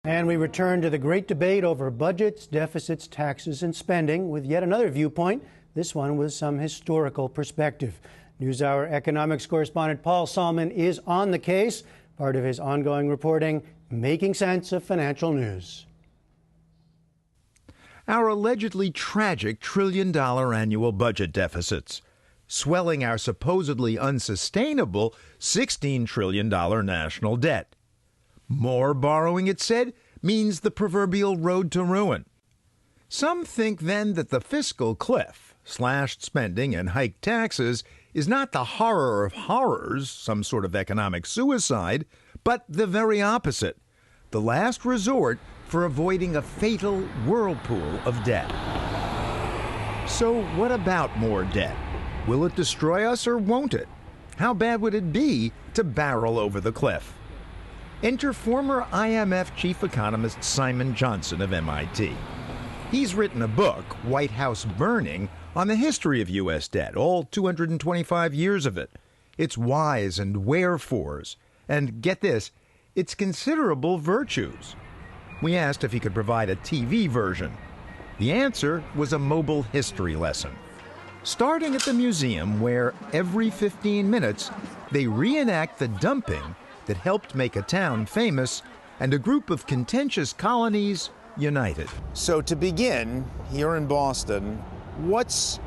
And we return to the great debate over budgets, deficits, taxes, and spending with yet another viewpoint, this one with some historical perspective. NewsHour economics correspondent Paul Solman is on the case, part of his ongoing reporting, Making Sense of Financial News. Our allegedly tragic trillion-dollar annual budget deficits, swelling our supposedly unsustainable $16 trillion national debt. More borrowing, it said, means the proverbial road to ruin. Some think then that the fiscal cliff, slashed spending and hiked taxes, is not the horror of horrors, some sort of economic suicide, but the very opposite, the last resort for avoiding a fatal whirlpool of debt. So what about more debt? Will it destroy us or won't it? How bad would it be to barrel over the cliff? Enter former IMF chief economist Simon Johnson of MIT. He's written a book, White House Burning, on the history of U.S. debt, all 225 years of it, its whys and wherefores, and get this, its considerable virtues. We asked if he could provide a TV version. The answer was a mobile history lesson, starting at the museum where every 15 minutes they reenact the dumping that helped make a town famous and a group of contentious colonies united. So to begin, here in Boston, what's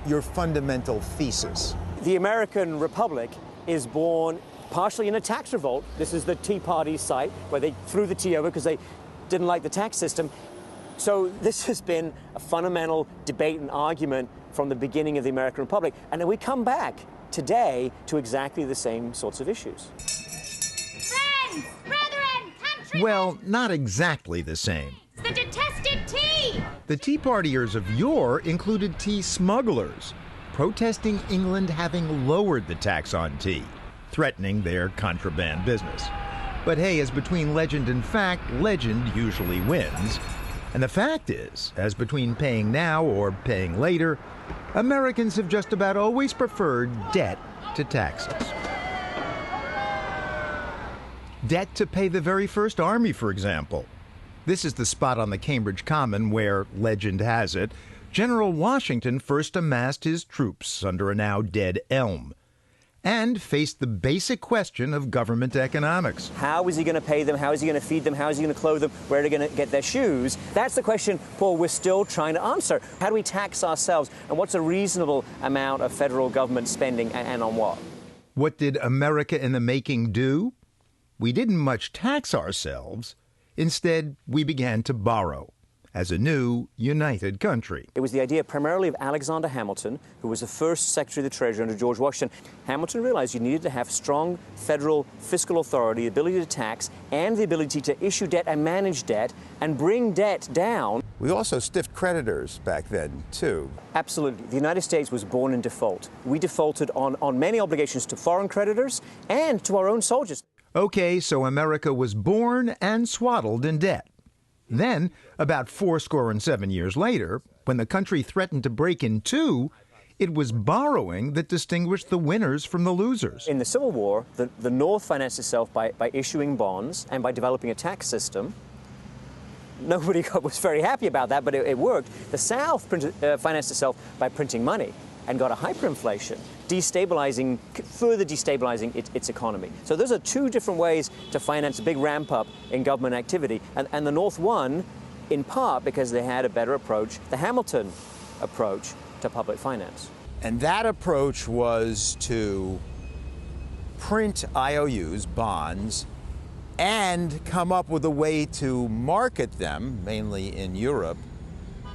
your fundamental thesis? The American Republic is born partially in a tax revolt. This is the Tea Party site where they threw the tea over because they didn't like the tax system. So this has been a fundamental debate and argument from the beginning of the American Republic. And then we come back today to exactly the same sorts of issues. Friends, brethren, countrymen. Well, not exactly the same. The detested tea! The Tea Partiers of yore included tea smugglers, protesting England having lowered the tax on tea, threatening their contraband business. But hey, as between legend and fact, legend usually wins. And the fact is, as between paying now or paying later, Americans have just about always preferred debt to taxes. Debt to pay the very first army, for example. This is the spot on the Cambridge Common where, legend has it, General Washington first amassed his troops under a now dead elm and faced the basic question of government economics. How is he going to pay them? How is he going to feed them? How is he going to clothe them? Where are they going to get their shoes? That's the question, Paul, we're still trying to answer. How do we tax ourselves? And what's a reasonable amount of federal government spending and on what? What did America in the making do? We didn't much tax ourselves. Instead, we began to borrow as a new, united country. It was the idea primarily of Alexander Hamilton, who was the first Secretary of the Treasury under George Washington. Hamilton realized you needed to have strong federal fiscal authority, the ability to tax, and the ability to issue debt and manage debt and bring debt down. We also stiffed creditors back then, too. Absolutely. The United States was born in default. We defaulted on many obligations to foreign creditors and to our own soldiers. Okay, so America was born and swaddled in debt. Then, about 77 years later, when the country threatened to break in two, it was borrowing that distinguished the winners from the losers. In the Civil War, the North financed itself by issuing bonds and by developing a tax system. Nobody was very happy about that, but it worked. The South financed itself by printing money and got a hyperinflation, further destabilizing its economy. So those are two different ways to finance a big ramp up in government activity. And the North won, in part because they had a better approach, the Hamilton approach to public finance. And that approach was to print IOUs, bonds, and come up with a way to market them, mainly in Europe,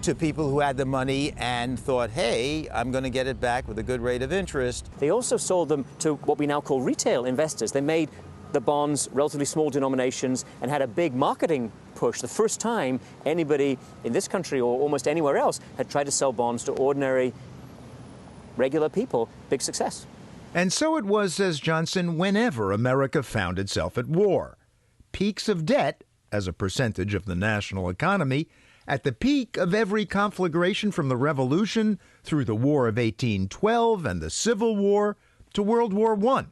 to people who had the money and thought, hey, I'm going to get it back with a good rate of interest. They also sold them to what we now call retail investors. They made the bonds relatively small denominations and had a big marketing push. The first time anybody in this country or almost anywhere else had tried to sell bonds to ordinary, regular people. Big success. And so it was, says Johnson, whenever America found itself at war. Peaks of debt, as a percentage of the national economy, at the peak of every conflagration from the Revolution through the War of 1812 and the Civil War to World War I.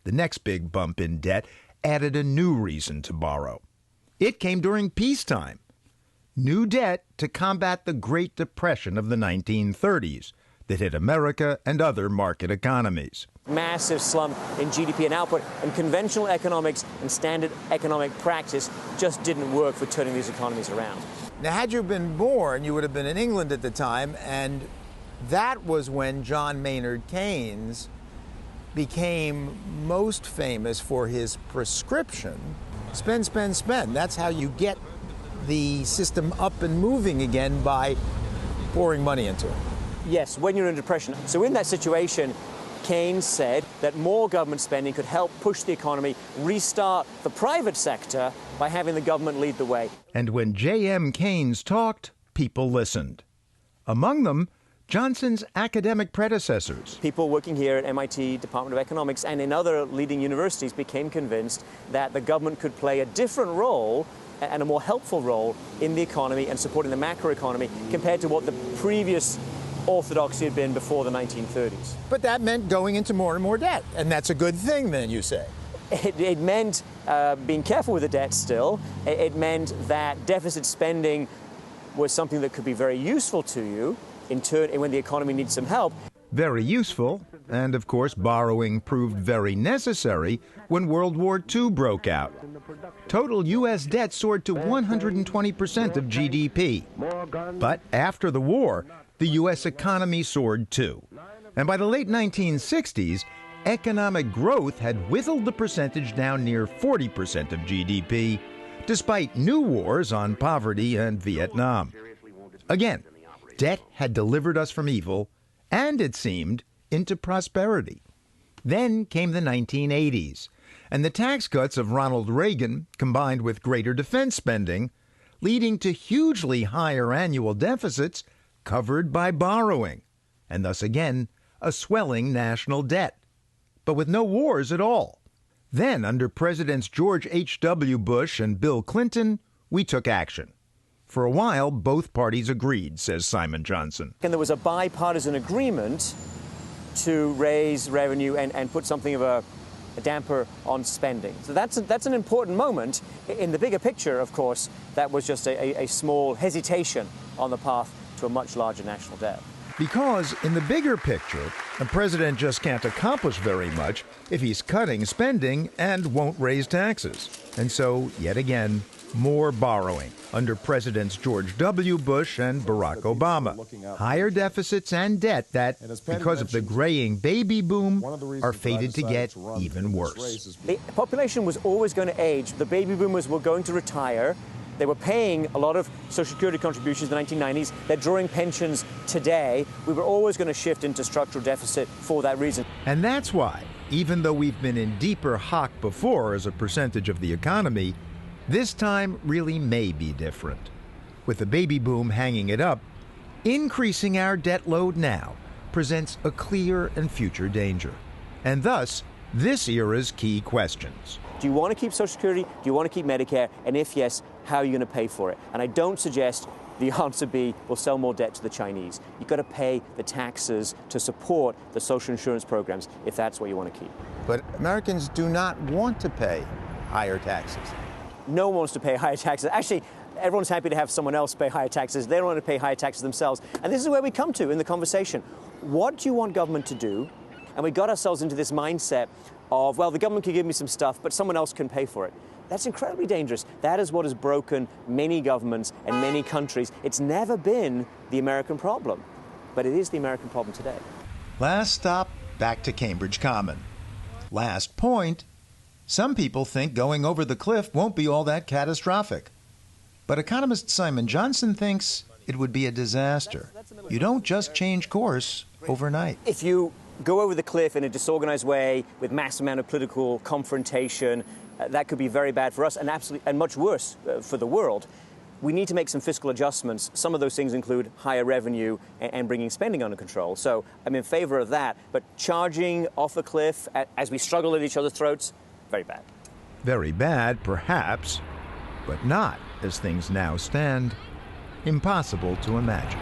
The next big bump in debt added a new reason to borrow. It came during peacetime. New debt to combat the Great Depression of the 1930s that hit America and other market economies. Massive slump in GDP and output, and conventional economics and standard economic practice just didn't work for turning these economies around. Now, had you been born, you would have been in England at the time, and that was when John Maynard Keynes became most famous for his prescription, spend, spend, spend. That's how you get the system up and moving again, by pouring money into it. Yes, when you're in a depression. So in that situation, Keynes said that more government spending could help push the economy, restart the private sector by having the government lead the way. And when J.M. Keynes talked, people listened. Among them, Johnson's academic predecessors. People working here at MIT Department of Economics and in other leading universities became convinced that the government could play a different role and a more helpful role in the economy and supporting the macroeconomy compared to what the previous orthodoxy had been before the 1930s. But that meant going into more and more debt, and that's a good thing then, you say? It meant being careful with the debt still. It meant that deficit spending was something that could be very useful to you in turn when the economy needs some help. Very useful, and of course borrowing proved very necessary when World War II broke out. Total U.S. debt soared to 120% of GDP. But after the war, the U.S. economy soared too. And by the late 1960s, economic growth had whittled the percentage down near 40% of GDP, despite new wars on poverty and Vietnam. Again, debt had delivered us from evil, and it seemed, into prosperity. Then came the 1980s, and the tax cuts of Ronald Reagan, combined with greater defense spending, leading to hugely higher annual deficits covered by borrowing, and thus again, a swelling national debt, but with no wars at all. Then, under Presidents George H.W. Bush and Bill Clinton, we took action. For a while, both parties agreed, says Simon Johnson. And there was a bipartisan agreement to raise revenue and put something of a damper on spending. So that's an important moment. In the bigger picture, of course, that was just a small hesitation on the path to a much larger national debt. Because in the bigger picture, a president just can't accomplish very much if he's cutting spending and won't raise taxes. And so, yet again, more borrowing under Presidents George W. Bush and Barack Obama. Higher deficits and debt that, because of the graying baby boom, are fated to get even worse. The population was always going to age. The baby boomers were going to retire. They were paying a lot of Social Security contributions in the 1990s. They're drawing pensions today. We were always going to shift into structural deficit for that reason. And that's why, even though we've been in deeper hock before as a percentage of the economy, this time really may be different. With the baby boom hanging it up, increasing our debt load now presents a clear and future danger. And thus, this era's key questions. Do you want to keep Social Security? Do you want to keep Medicare? And if yes, how are you going to pay for it? And I don't suggest the answer be, we'll sell more debt to the Chinese. You've got to pay the taxes to support the social insurance programs if that's what you want to keep. But Americans do not want to pay higher taxes. No one wants to pay higher taxes. Actually, everyone's happy to have someone else pay higher taxes. They don't want to pay higher taxes themselves. And this is where we come to in the conversation. What do you want government to do? And we got ourselves into this mindset of, well, the government can give me some stuff, but someone else can pay for it. That's incredibly dangerous. That is what has broken many governments and many countries. It's never been the American problem, but it is the American problem today. Last stop, back to Cambridge Common. Last point, some people think going over the cliff won't be all that catastrophic. But economist Simon Johnson thinks it would be a disaster. You don't just change course overnight. If you go over the cliff in a disorganized way with mass amount of political confrontation, that could be very bad for us and much worse for the world. We need to make some fiscal adjustments. Some of those things include higher revenue and bringing spending under control. So I'm in favor of that. But charging off a cliff as we struggle at each other's throats, very bad. Very bad, perhaps, but not, as things now stand, impossible to imagine.